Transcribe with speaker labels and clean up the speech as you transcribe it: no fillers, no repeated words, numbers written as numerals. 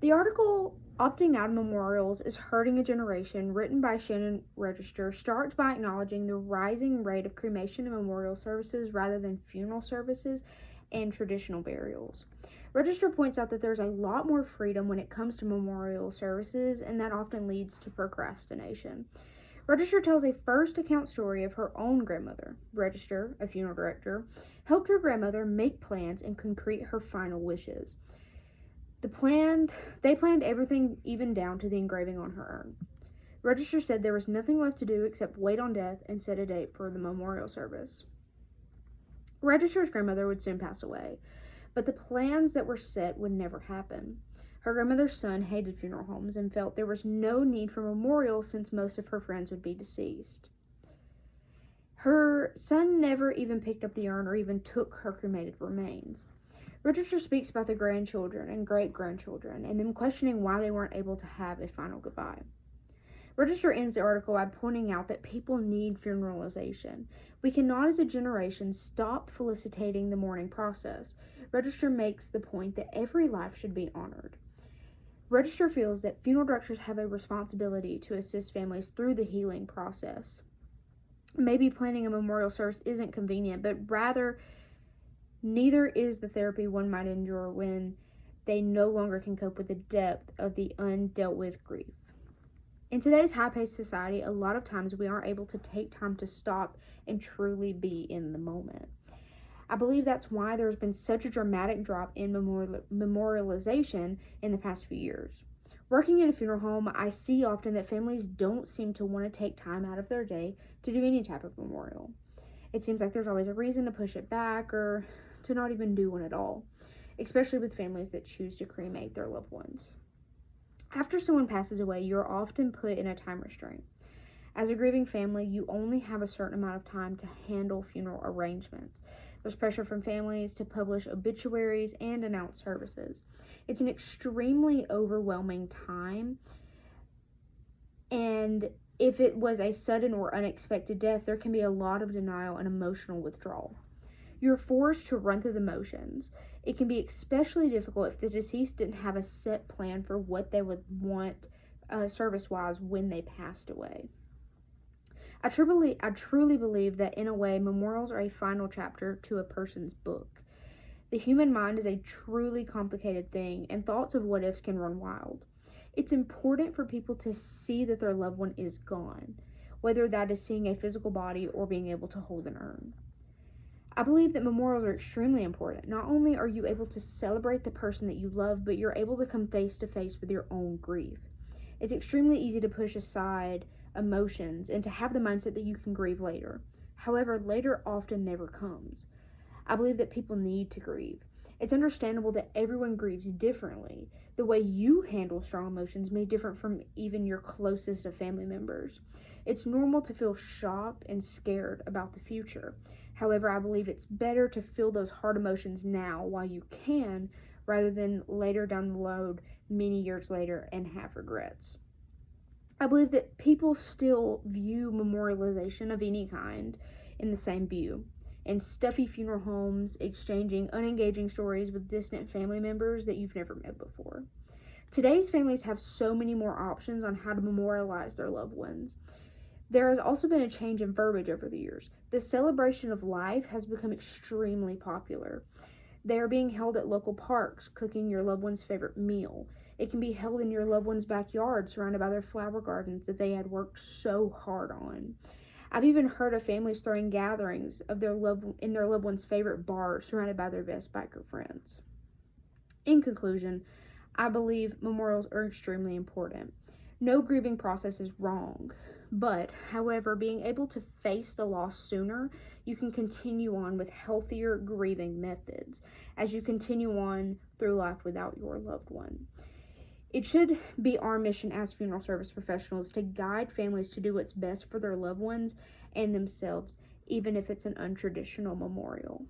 Speaker 1: The article Opting Out of Memorials is Hurting a Generation, written by Shannon Register, starts by acknowledging the rising rate of cremation and memorial services rather than funeral services and traditional burials. Register points out that there's a lot more freedom when it comes to memorial services, and that often leads to procrastination. Register tells a first account story of her own grandmother. Register, a funeral director, helped her grandmother make plans and concrete her final wishes. They planned everything even down to the engraving on her urn. Register said there was nothing left to do except wait on death and set a date for the memorial service. Register's grandmother would soon pass away, but the plans that were set would never happen. Her grandmother's son hated funeral homes and felt there was no need for memorials since most of her friends would be deceased. Her son never even picked up the urn or even took her cremated remains. Register speaks about the grandchildren and great-grandchildren and them questioning why they weren't able to have a final goodbye. Register ends the article by pointing out that people need funeralization. We cannot, as a generation, stop felicitating the mourning process. Register makes the point that every life should be honored. Register feels that funeral directors have a responsibility to assist families through the healing process. Maybe planning a memorial service isn't convenient, but rather, neither is the therapy one might endure when they no longer can cope with the depth of the undealt with grief. In today's high-paced society, a lot of times we aren't able to take time to stop and truly be in the moment. I believe that's why there's been such a dramatic drop in memorialization in the past few years. Working in a funeral home, I see often that families don't seem to want to take time out of their day to do any type of memorial. It seems like there's always a reason to push it back or to not even do one at all, especially with families that choose to cremate their loved ones. After someone passes away, you're often put in a time restraint. As a grieving family, you only have a certain amount of time to handle funeral arrangements. There's pressure from families to publish obituaries and announce services. It's an extremely overwhelming time, and if it was a sudden or unexpected death, there can be a lot of denial and emotional withdrawal. You're forced to run through the motions. It can be especially difficult if the deceased didn't have a set plan for what they would want service-wise when they passed away. I truly believe that in a way, memorials are a final chapter to a person's book. The human mind is a truly complicated thing, and thoughts of what ifs can run wild. It's important for people to see that their loved one is gone, whether that is seeing a physical body or being able to hold an urn. I believe that memorials are extremely important. Not only are you able to celebrate the person that you love, but you're able to come face to face with your own grief. It's extremely easy to push aside emotions and to have the mindset that you can grieve later. However, later often never comes. I believe that people need to grieve. It's understandable that everyone grieves differently. The way you handle strong emotions may differ from even your closest of family members. It's normal to feel shocked and scared about the future. However, I believe it's better to feel those hard emotions now while you can, rather than later down the road, many years later, and have regrets. I believe that people still view memorialization of any kind in the same view. In stuffy funeral homes, exchanging unengaging stories with distant family members that you've never met before. Today's families have so many more options on how to memorialize their loved ones. There has also been a change in verbiage over the years. The celebration of life has become extremely popular. They are being held at local parks, cooking your loved one's favorite meal. It can be held in your loved one's backyard, surrounded by their flower gardens that they had worked so hard on. I've even heard of families throwing gatherings of their loved one's favorite bar, surrounded by their best biker friends. In conclusion, I believe memorials are extremely important. No grieving process is wrong, but, however, being able to face the loss sooner, you can continue on with healthier grieving methods as you continue on through life without your loved one. It should be our mission as funeral service professionals to guide families to do what's best for their loved ones and themselves, even if it's an untraditional memorial.